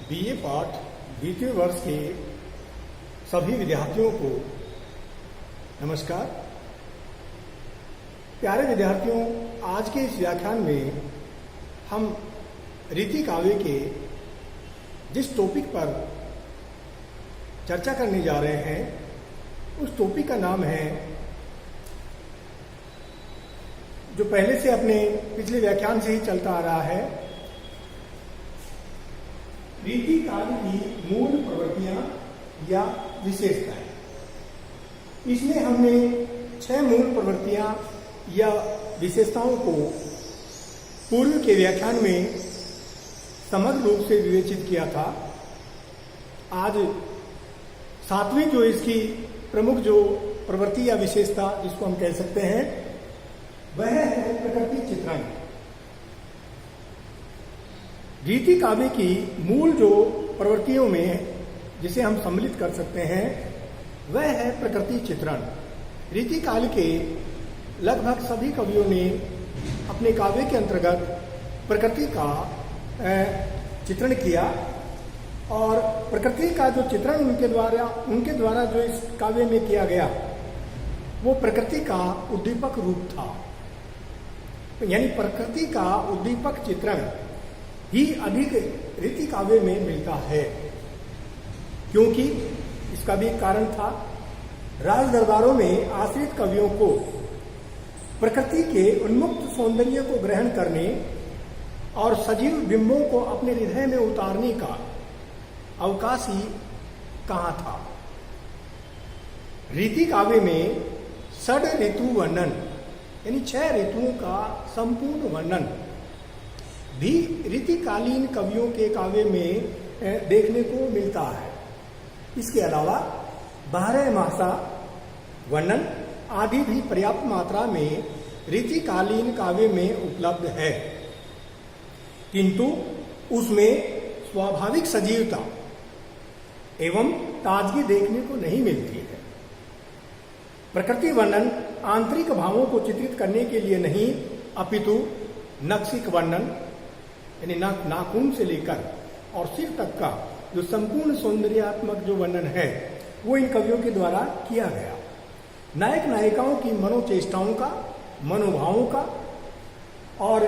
BA पाठ द्वितीय वर्ष के सभी विद्यार्थियों को नमस्कार। प्यारे विद्यार्थियों, आज के इस व्याख्यान में हम रीति काव्य के जिस टॉपिक पर चर्चा करने जा रहे हैं उस टॉपिक का नाम है, जो पहले से अपने पिछले व्याख्यान से ही चलता आ रहा है, रीति काव्य की मूल प्रवृत्तियां या विशेषताएं। इसमें हमने 6 मूल प्रवृत्तियां या विशेषताओं को पूर्व के व्याख्यान में समग्र रूप से विवेचित किया था। आज 7वीं जो इसकी प्रमुख जो प्रवृत्ति या विशेषता जिसको हम कह सकते हैं वह है प्रकृति चित्रण। रीति काव्य की मूल जो प्रवृत्तियों में जिसे हम सम्मिलित कर सकते हैं वह है प्रकृति चित्रण। रीति काल के लगभग सभी कवियों ने अपने काव्य के अंतर्गत प्रकृति का चित्रण किया और प्रकृति का जो चित्रण उनके द्वारा जो इस काव्य में किया गया वो प्रकृति का उद्दीपक रूप था। यानी प्रकृति का उद्दीपक चित्रण ही अधिक रीति काव्य में मिलता है, क्योंकि इसका भी एक कारण था। राज दरबारों में आश्रित कवियों को प्रकृति के उन्मुक्त सौंदर्य को ग्रहण करने और सजीव बिंबों को अपने हृदय में उतारने का अवकाश ही कहाँ था। रीति काव्य में 6 ऋतु वर्णन यानी 6 ऋतुओं का संपूर्ण वर्णन भी रीतिकालीन कवियों के काव्य में देखने को मिलता है। इसके अलावा 12 मासा वर्णन आदि भी पर्याप्त मात्रा में रीतिकालीन काव्य में उपलब्ध है, किंतु उसमें स्वाभाविक सजीवता एवं ताजगी देखने को नहीं मिलती है। प्रकृति वर्णन आंतरिक भावों को चित्रित करने के लिए नहीं, अपितु नक्शिक वर्णन यानी नाखून से लेकर और सिर तक का जो संपूर्ण सौंदर्यात्मक जो वर्णन है वो इन कवियों के द्वारा किया गया। नायक नायिकाओं की मनोचेष्टाओं का, मनोभावों का, और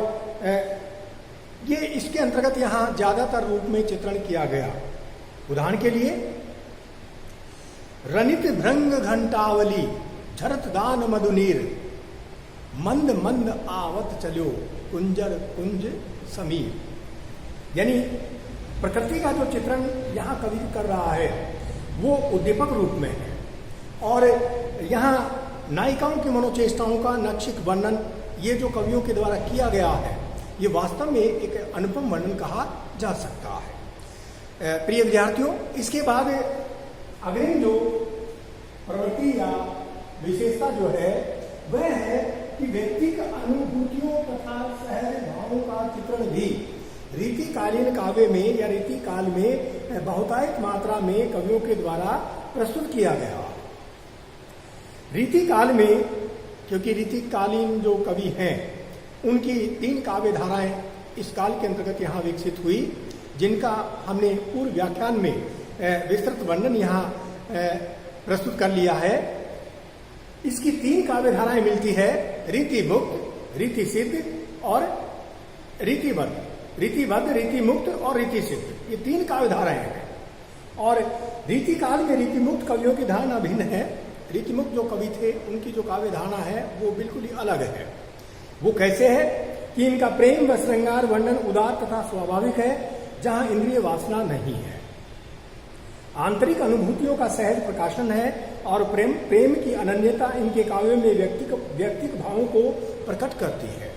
ये इसके अंतर्गत यहाँ ज्यादातर रूप में चित्रण किया गया। उदाहरण के लिए, रनित भृंग घंटावली झरत दान मधुनीर मंद मंद आवत चलो कुंजर कुंज समीर। यानी प्रकृति का जो चित्रण यहाँ कवि कर रहा है वो उद्दीपक रूप में है, और यहाँ नायिकाओं की मनोचेष्टाओं का नक्षिक वर्णन ये जो कवियों के द्वारा किया गया है ये वास्तव में एक अनुपम वर्णन कहा जा सकता है। प्रिय विद्यार्थियों, इसके बाद अगली जो प्रवृत्ति या विशेषता जो है वह है कि व्यक्तिगत अनुभूतियों तथा सहज भावों का चित्रण भी रीतिकालीन काव्य में या रीति काल में बहुतायत मात्रा में कवियों के द्वारा प्रस्तुत किया गया। रीति काल में, क्योंकि रीतिकालीन जो कवि हैं उनकी 3 काव्य धाराएं इस काल के अंतर्गत यहाँ विकसित हुई, जिनका हमने पूर्व व्याख्यान में विस्तृत वर्णन यहाँ प्रस्तुत कर लिया है। इसकी 3 काव्य धाराएं मिलती है, रीति मुक्त, रीति सिद्ध और रीतिबद्ध। रीतिबद्ध, रीति मुक्त और रीति सिद्ध, ये 3 काव्य धाराएं हैं। और रीति काल में रीति मुक्त कवियों की धारणा भिन्न है। रीति मुक्त जो कवि थे उनकी जो काव्य धारणा है वो बिल्कुल ही अलग है। वो कैसे है कि इनका प्रेम व श्रृंगार वर्णन उदार तथा स्वाभाविक है, जहां इंद्रिय वासना नहीं है। आंतरिक अनुभूतियों का सहज प्रकाशन है और प्रेम की अनन्यता इनके काव्यों में व्यक्तिक भावों को प्रकट करती है।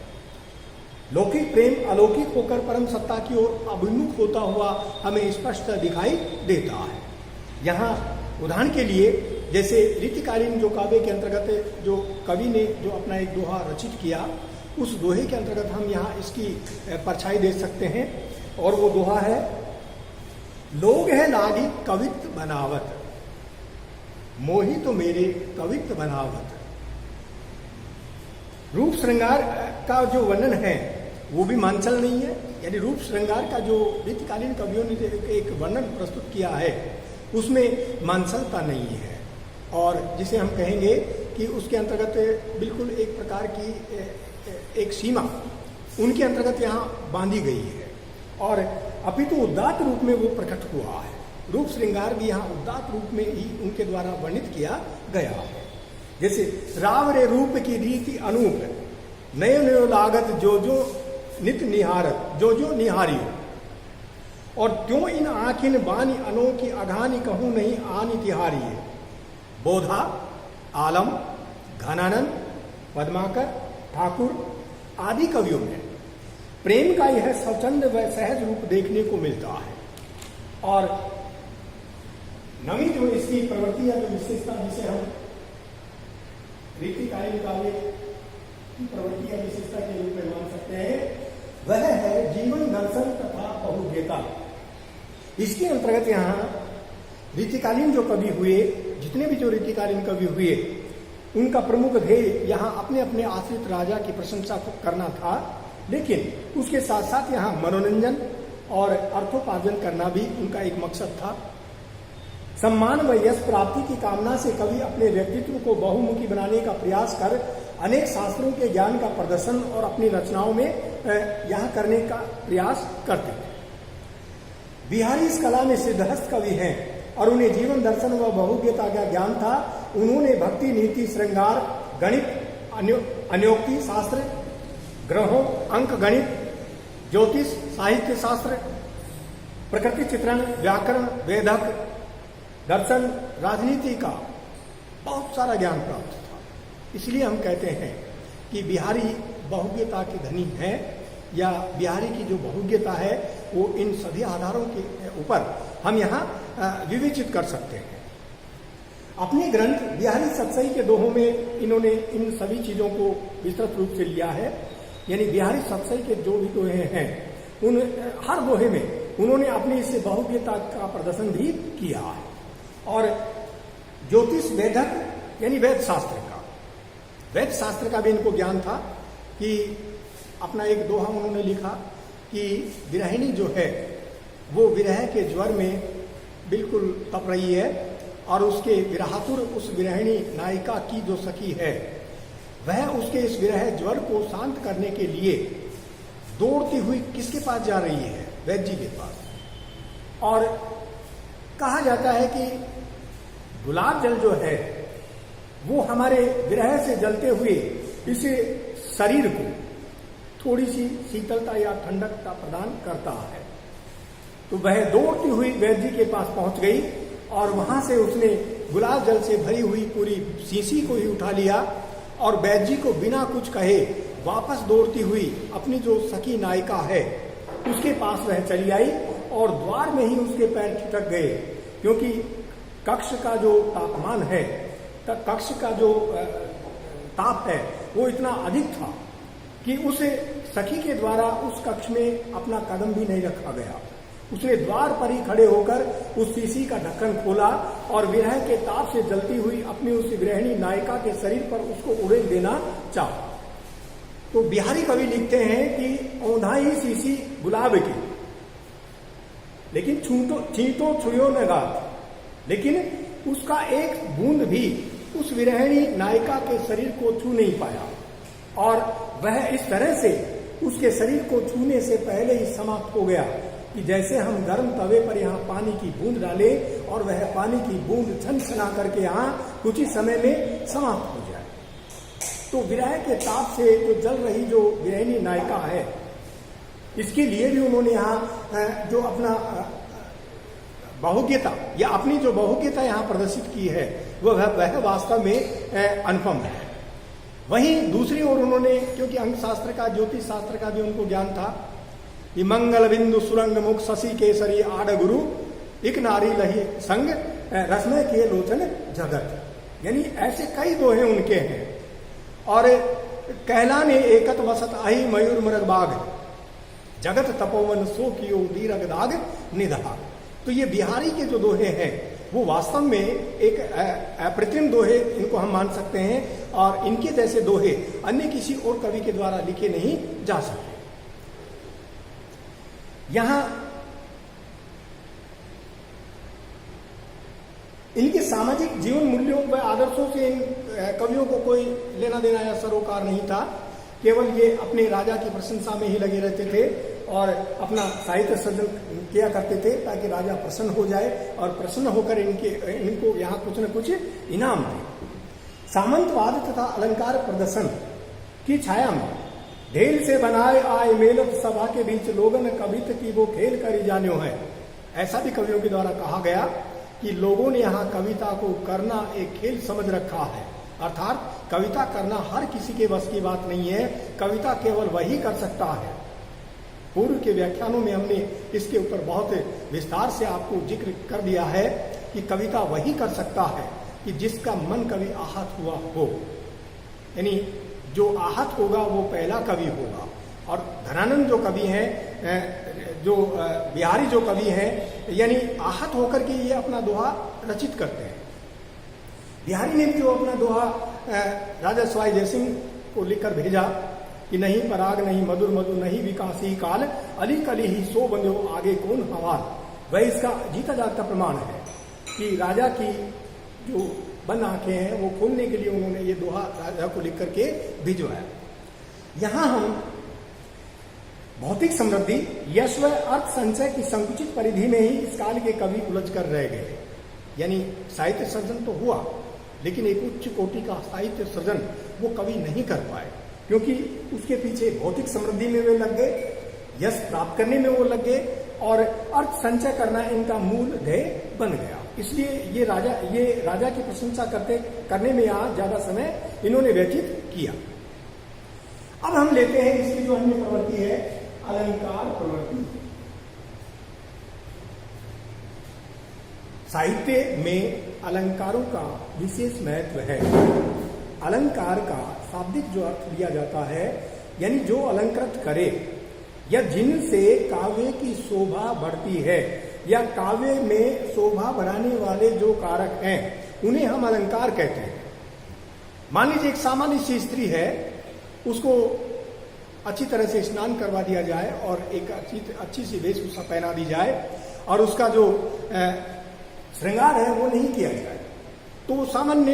लौकिक प्रेम अलौकिक होकर परम सत्ता की ओर अभिमुख होता हुआ हमें स्पष्ट दिखाई देता है। यहाँ उदाहरण के लिए, जैसे रीतिकालीन जो काव्य के अंतर्गत जो कवि ने जो अपना एक दोहा रचित किया, उस दोहे के अंतर्गत हम यहाँ इसकी परछाई दे सकते हैं, और वो दोहा है, लोग है लागी कवित्व बनावत, मोही तो मेरे कवित्व बनावत। रूप श्रृंगार का जो वर्णन है वो भी मांचल नहीं है, यानी रूप श्रृंगार का जो रीतिकालीन कवियों ने एक वर्णन प्रस्तुत किया है उसमें मानसलता नहीं है, और जिसे हम कहेंगे कि उसके अंतर्गत बिल्कुल एक प्रकार की एक सीमा उनके अंतर्गत यहाँ बांधी गई है, और अपितु उदात्त रूप में वो प्रकट हुआ है। रूप श्रृंगार भी यहाँ उदात्त रूप में ही उनके द्वारा वर्णित किया गया है। जैसे रावरे रूप की रीति अनूप, नयो नयो लागत जो जो नित निहारत जो जो निहारियो, और त्यों इन आखिन बानी अनोखी अघानी कहूं नहीं आनी तिहारिये। बोधा, आलम, घनानंद, पद्माकर, ठाकुर आदि कवियों में प्रेम का यह स्वच्छंद व सहज रूप देखने को मिलता है, और नवी जो इसकी प्रवृत्ति या जो विशेषता जिसे हम रीतिकालीन काव्य की प्रवृत्ति या विशेषता के रूप में मान सकते हैं, वह है जीवन दर्शन तथा बहुज्ञता। इसके अंतर्गत यहाँ रीतिकालीन जो कवि हुए, जितने भी जो रीतिकालीन कवि हुए, उनका प्रमुख ध्येय यहाँ अपने अपने आश्रित राजा की प्रशंसा करना था, लेकिन उसके साथ साथ यहाँ मनोरंजन और अर्थोपार्जन करना भी उनका एक मकसद था। सम्मान व यश प्राप्ति की कामना से कवि अपने व्यक्तित्व को बहुमुखी बनाने का प्रयास कर अनेक शास्त्रों के ज्ञान का प्रदर्शन और अपनी रचनाओं में यहाँ करने का प्रयास करते थे। बिहारी इस कला में सिद्धहस्त कवि हैं और उन्हें जीवन दर्शन व बहुज्ञता का ज्ञान था। उन्होंने भक्ति, नीति, श्रृंगार, गणित, अन्योक्ति शास्त्र, ग्रहों, अंक गणित, ज्योतिष, साहित्य शास्त्र, प्रकृति चित्रण, व्याकरण, वेदक, दर्शन, राजनीति का बहुत सारा ज्ञान प्राप्त था। इसलिए हम कहते हैं कि बिहारी बहुज्ञता के धनी हैं, या बिहारी की जो बहुज्ञता है वो इन सभी आधारों के ऊपर हम यहाँ विवेचित कर सकते हैं। अपने ग्रंथ बिहारी सतसई के दोहों में इन्होंने इन सभी चीजों को विस्तृत रूप से लिया है। यानी बिहारी सतसई के जो भी दोहे हैं, उन हर दोहे में उन्होंने अपनी इस बहुज्ञता का प्रदर्शन भी किया है। और ज्योतिष, वेदक यानी वेद शास्त्र का भी इनको ज्ञान था कि अपना एक दोहा उन्होंने लिखा कि विरहिणी जो है वो विरह के ज्वर में बिल्कुल तप रही है, और उसके विरहातुर उस विरहिणी नायिका की जो सखी है वह उसके इस विरह ज्वर को शांत करने के लिए दौड़ती हुई किसके पास जा रही है? वैद्य जी के पास। और कहा जाता है कि गुलाब जल जो है वो हमारे विरह से जलते हुए इस शरीर को थोड़ी सी शीतलता या ठंडकता प्रदान करता है। तो वह दौड़ती हुई वैद्य जी के पास पहुंच गई और वहां से उसने गुलाब जल से भरी हुई पूरी शीशी को ही उठा लिया, और वैद्य जी को बिना कुछ कहे वापस दौड़ती हुई अपनी जो सखी नायिका है उसके पास वह चली आई, और द्वार में ही उसके पैर ठिठक गए, क्योंकि कक्ष का जो तापमान है, कक्ष का जो ताप है वो इतना अधिक था कि उस सखी के द्वारा उस कक्ष में अपना कदम भी नहीं रखा गया। उसने द्वार पर ही खड़े होकर उस शीशी का ढक्कन खोला और विरह के ताप से जलती हुई अपनी उस विरहिणी नायिका के शरीर पर उसको उड़ेल देना चाहा। तो बिहारी कवि लिखते हैं कि औंधाई शीशी गुलाब की, लेकिन छींटो छुयो न गात, लेकिन उसका एक बूंद भी उस विरहिणी नायिका के शरीर को छू नहीं पाया, और वह इस तरह से उसके शरीर को छूने से पहले ही समाप्त हो गया कि जैसे हम गर्म तवे पर यहाँ पानी की बूंद डालें और वह पानी की बूंद छनछना करके यहाँ कुछ ही समय में समाप्त हो जाए। तो विरह के ताप से जो जल रही जो विरहिणी नायिका है, इसके लिए भी उन्होंने यहाँ जो अपना बहुज्ञता या अपनी जो बहुज्ञता यहाँ प्रदर्शित की है वह वास्तव में अनुपम है। वहीं दूसरी ओर उन्होंने, क्योंकि अंक शास्त्र का, ज्योतिष शास्त्र का भी उनको ज्ञान था, कि मंगल बिंदु सुरंग मुख शशि केसरी आड़ गुरु इक नारी लही संग रसमय के लोचन जगत, यानी ऐसे कई दोहे उनके हैं। और कहलाने एकत वसत आई मयूर मृग बाग जगत तपोवन सो कियो दीरग दाग निधा। तो ये बिहारी के जो दोहे हैं वो वास्तव में एक अप्रतिम दोहे इनको हम मान सकते हैं, और इनके जैसे दोहे अन्य किसी और कवि के द्वारा लिखे नहीं जा सकते। यहां इनके सामाजिक जीवन मूल्यों व आदर्शों से इन कवियों को कोई लेना देना या सरोकार नहीं था। केवल ये अपने राजा की प्रशंसा में ही लगे रहते थे और अपना साहित्य सृजन किया करते थे ताकि राजा प्रसन्न हो जाए और प्रसन्न होकर इनको यहाँ कुछ न कुछ इनाम दे। सामंतवाद तथा अलंकार प्रदर्शन की छाया में ढेल से बनाए आए मेलत सभा के बीच लोगन कवित की वो खेल करी जान्यो है। ऐसा भी कवियों के द्वारा कहा गया कि लोगों ने यहाँ कविता को करना एक खेल समझ रखा है, अर्थात कविता करना हर किसी के बस की बात नहीं है, कविता केवल वही कर सकता है। पूर्व के व्याख्यानों में हमने इसके ऊपर बहुत विस्तार से आपको जिक्र कर दिया है कि कविता वही कर सकता है कि जिसका मन कभी आहत हुआ हो, यानी जो आहत होगा वो पहला कवि होगा। और धनानंद जो कवि हैं, जो बिहारी जो कवि हैं, यानी आहत होकर के ये अपना दोहा रचित करते हैं। बिहारी ने भी जो अपना दोहा राजा सवाई जयसिंह को लिखकर भेजा कि नहीं पराग नहीं मधुर मधुर नहीं विकासी काल अली कली ही सो बंदो आगे कौन हवाल, वह इसका जीता जागता प्रमाण है कि राजा की जो बंद आंखें हैं वो खोलने के लिए उन्होंने ये दोहा राजा को लिख करके भिजवाया। यहां हम भौतिक समृद्धि, यश व अर्थ संचय की संकुचित परिधि में ही इस काल के कवि उलझ कर रह गए। यानी साहित्य सृजन तो हुआ लेकिन एक उच्च कोटि का साहित्य सृजन वो कवि नहीं कर पाए, क्योंकि उसके पीछे भौतिक समृद्धि में वे लग गए, यश प्राप्त करने में वो लग गए और अर्थ संचय करना इनका मूल ध्येय बन गया। इसलिए ये राजा की प्रशंसा करने में यहाँ ज्यादा समय इन्होंने व्यतीत किया। अब हम लेते हैं इसकी जो अन्य प्रवृत्ति है, अलंकार प्रवृत्ति। साहित्य में अलंकारों का विशेष महत्व है। अलंकार का शाब्दिक जो अर्थ लिया जाता है, यानी जो अलंकृत करे या जिनसे काव्य की शोभा बढ़ती है या काव्य में शोभा बढ़ाने वाले जो कारक हैं उन्हें हम अलंकार कहते हैं। मान लीजिए एक सामान्य सी स्त्री है, उसको अच्छी तरह से स्नान करवा दिया जाए और एक अच्छी सी वेशभूषा पहना दी जाए और उसका जो श्रृंगार है वो नहीं किया जाए तो सामान्य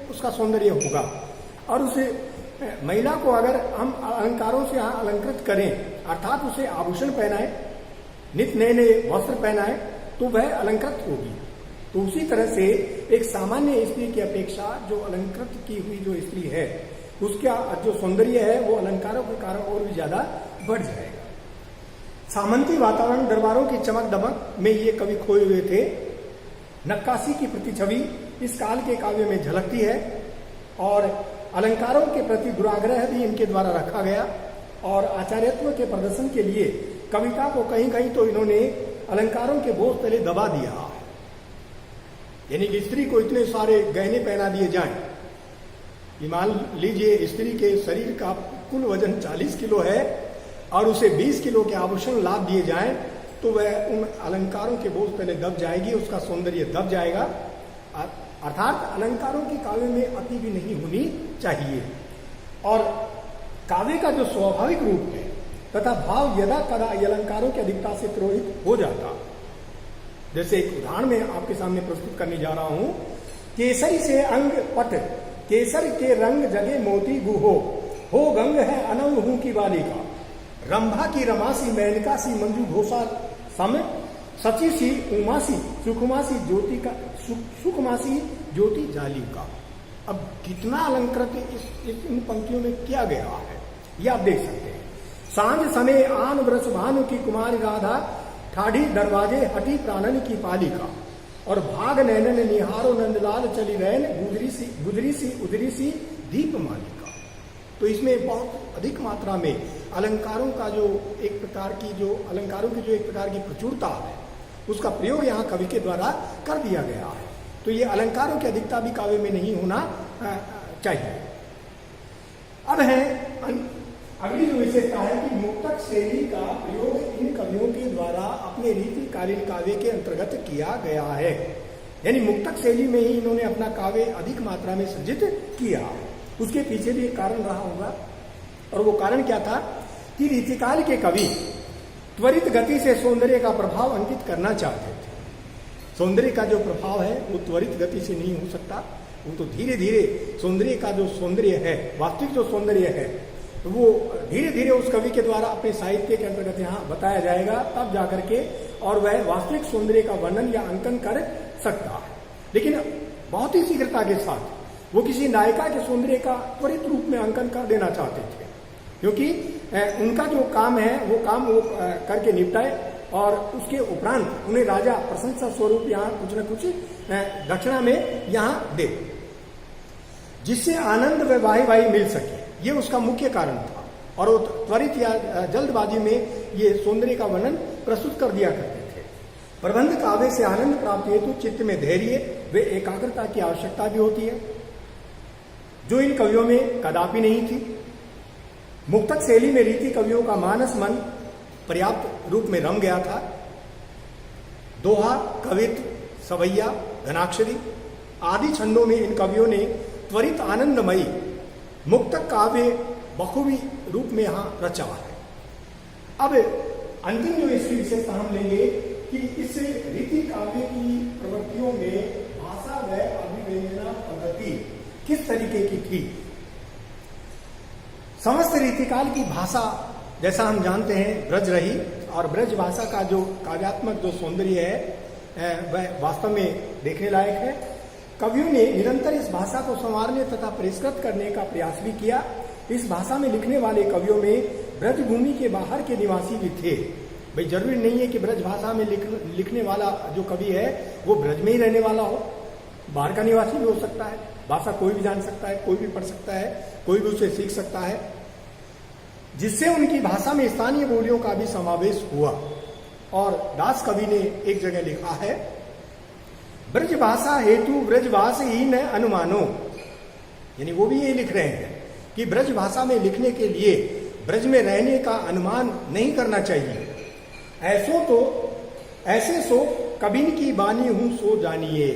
उसका सौंदर्य होगा। और उसे महिला को अगर हम अलंकारों से यहाँ अलंकृत करें, अर्थात उसे आभूषण पहनाए, नित्य नए नए वस्त्र पहनाए, तो वह अलंकृत होगी। तो उसी तरह से एक सामान्य स्त्री की अपेक्षा जो अलंकृत की हुई जो स्त्री है उसका जो सौंदर्य है वो अलंकारों के कारण और भी ज्यादा बढ़ जाएगा। सामंती वातावरण, दरबारों की चमक दमक में ये कवि खोए हुए थे। नक्काशी की प्रतिछवि इस काल के काव्य में झलकती है और अलंकारों के प्रति दुराग्रह भी इनके द्वारा रखा गया और आचार्यत्व के प्रदर्शन के लिए कविता को कहीं कहीं तो इन्होंने अलंकारों के बोझ तले दबा दिया। यानी कि स्त्री को इतने सारे गहने पहना दिए जाएं, मान लीजिए स्त्री के शरीर का कुल वजन 40 किलो है और उसे 20 किलो के आभूषण लाद दिए जाएं तो वह उन अलंकारों के बोझ तले दब जाएगी, उसका सौंदर्य दब जाएगा। अर्थात अलंकारों की काव्य में अति भी नहीं होनी चाहिए। और काव्य का जो स्वाभाविक रूप है तथा भाव यदा कदा अलंकारों की अधिकता से तिरोहित हो जाता। जैसे एक उदाहरण में आपके सामने प्रस्तुत करने जा रहा हूं। केसरी से अंग पट, केसर के रंग जगे मोती गुहो, हो गंग है अनंग हूं की बालिका, रंभा की रमासी मेनका सी मंजू घोषा सम, सची सी उमासी सुखमासी ज्योति का सुखमासी ज्योति जाली का। अब कितना अलंकृत इन पंक्तियों में किया गया है ये आप देख सकते हैं। सांझ समय आन व्रस भानु की कुमारी राधा, ठाढ़ी दरवाजे हटी प्राणन की पालिका, और भाग नैनन निहारो नंदलाल चली रैन, गुजरी सी उदरी सी दीप मालिका। तो इसमें बहुत अधिक मात्रा में अलंकारों का जो एक प्रकार की जो अलंकारों की जो एक प्रकार की प्रचुरता है उसका प्रयोग यहाँ कवि के द्वारा कर दिया गया है। तो ये अलंकारों की अधिकता भी काव्य में नहीं होना चाहिए। अब है अगली जो विशेषता है कि मुक्तक शैली का प्रयोग इन कवियों के द्वारा अपने रीतिकालीन काव्य के अंतर्गत किया गया है। यानी मुक्तक शैली में ही इन्होंने अपना काव्य अधिक मात्रा में सृजित किया। उसके पीछे भी एक कारण रहा होगा और वो कारण क्या था कि रीतिकाल के कवि त्वरित गति से सौंदर्य का प्रभाव अंकित करना चाहते थे। सौंदर्य का जो प्रभाव है वो त्वरित गति से नहीं हो सकता, वो तो धीरे धीरे सौंदर्य का जो सौंदर्य है, वास्तविक जो सौंदर्य है, वो धीरे धीरे उस कवि के द्वारा अपने साहित्य के अंतर्गत यहाँ बताया जाएगा, तब जाकर के और वह वास्तविक सौंदर्य का वर्णन या अंकन कर सकता है। लेकिन बहुत ही शीघ्रता के साथ वो किसी नायिका के सौंदर्य का त्वरित रूप में अंकन कर देना चाहते थे, क्योंकि उनका जो काम है वो काम वो करके निपटाए और उसके उपरांत उन्हें राजा प्रशंसा स्वरूप यहाँ कुछ न कुछ दक्षिणा में यहाँ दे, जिससे आनंद व वाही मिल सके। ये उसका मुख्य कारण था और वो त्वरित या जल्दबाजी में ये सौंदर्य का वर्णन प्रस्तुत कर दिया करते थे। प्रबंध काव्य से आनंद प्राप्ति हेतु चित्त में धैर्य व एकाग्रता की आवश्यकता भी होती है, जो इन कवियों में कदापि नहीं थी। मुक्तक शैली में रीति कवियों का मानस मन पर्याप्त रूप में रम गया था। दोहा, कवित्व, सवैया, घनाक्षरी आदि छंदों में इन कवियों ने त्वरित आनंदमयी मुक्तक काव्य बखूबी रूप में यहां रचा है। अब अंतिम जो इसकी विशेषता हम लेंगे कि इस रीति काव्य की प्रवृत्तियों में भाषा व अभिव्यंजना पद्धति किस तरीके की थी। समस्त रीतिकाल की भाषा, जैसा हम जानते हैं, ब्रज रही और ब्रज भाषा का जो काव्यात्मक जो सौंदर्य है वह वास्तव में देखने लायक है। कवियों ने निरंतर इस भाषा को संवारने तथा परिष्कृत करने का प्रयास भी किया। इस भाषा में लिखने वाले कवियों में ब्रज भूमि के बाहर के निवासी भी थे। भाई जरूरी नहीं है कि ब्रज भाषा में लिखने वाला जो कवि है वो ब्रज में ही रहने वाला हो, बाहर का निवासी भी हो सकता है। भाषा कोई भी जान सकता है, कोई भी पढ़ सकता है, कोई भी उसे सीख सकता है, जिससे उनकी भाषा में स्थानीय बोलियों का भी समावेश हुआ। और दास कवि ने एक जगह लिखा है, ब्रज भाषा हेतु ब्रजभाष ही न अनुमानो, यानी वो भी ये लिख रहे हैं कि ब्रज भाषा में लिखने के लिए ब्रज में रहने का अनुमान नहीं करना चाहिए। ऐसे सो कविन की वाणी हूं सो जानिए,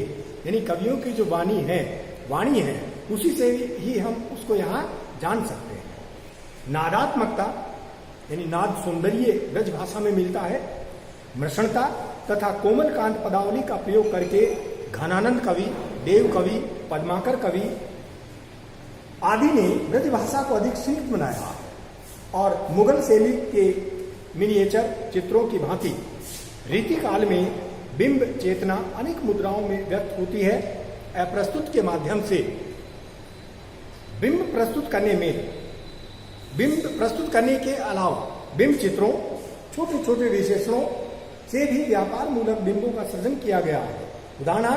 यानी कवियों की जो वाणी है उसी से ही हम उसको यहाँ जान सकते हैं। नादात्मकता यानी नाद सौंदर्य ब्रज भाषा में मिलता है। मृषणता तथा कोमल कांत पदावली का प्रयोग करके घनानंद कवि, देव कवि, पद्माकर कवि आदि ने ब्रज भाषा को अधिक स्निग्ध बनाया और मुगल शैली के मिनिएचर चित्रों की भांति रीतिकाल में बिंब चेतना अनेक मुद्राओं में व्यक्त होती है। प्रस्तुत के माध्यम से बिंब प्रस्तुत करने के अलावा बिंब चित्रों, छोटे छोटे विशेषणों से भी व्यापार मूलक बिंबों का सृजन किया गया है। उदाहरण,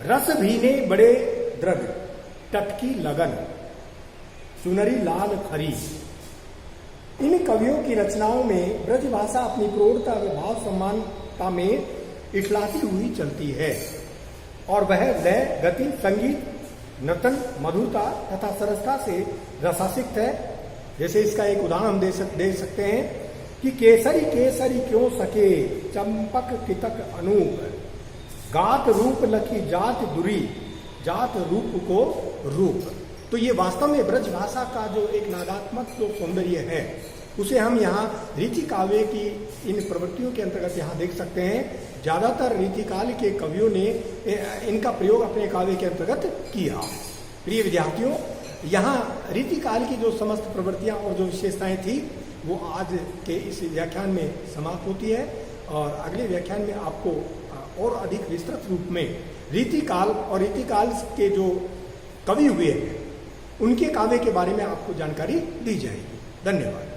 रस भीने बड़े द्रग, टटकी लगन, सुनरी लाल खरी। इन कवियों की रचनाओं में ब्रज भाषा अपनी प्रौढ़ता व भाव सम्मानता में इठलाती हुई चलती है और वह लय, गति, संगीत, नर्तन, मधुरता तथा सरसता से रसासिक्त है। जैसे इसका एक उदाहरण हम दे सकते हैं कि केसरी केसरी क्यों सके, चंपक कितक अनूप, गात रूप लखी जात दुरी, जात रूप को रूप। तो ये वास्तव में ब्रज भाषा का जो एक नादात्मक जो सौंदर्य है उसे हम यहाँ रीति काव्य की इन प्रवृत्तियों के अंतर्गत यहाँ देख सकते हैं। ज्यादातर रीतिकाल के कवियों ने इनका प्रयोग अपने काव्य के अंतर्गत किया। प्रिय विद्यार्थियों, यहाँ रीतिकाल की जो समस्त प्रवृत्तियां और जो विशेषताएं थी वो आज के इस व्याख्यान में समाप्त होती है और अगले व्याख्यान में आपको और अधिक विस्तृत रूप में रीतिकाल और रीतिकाल के जो कवि हुए हैं उनके काव्य के बारे में आपको जानकारी दी जाएगी। धन्यवाद।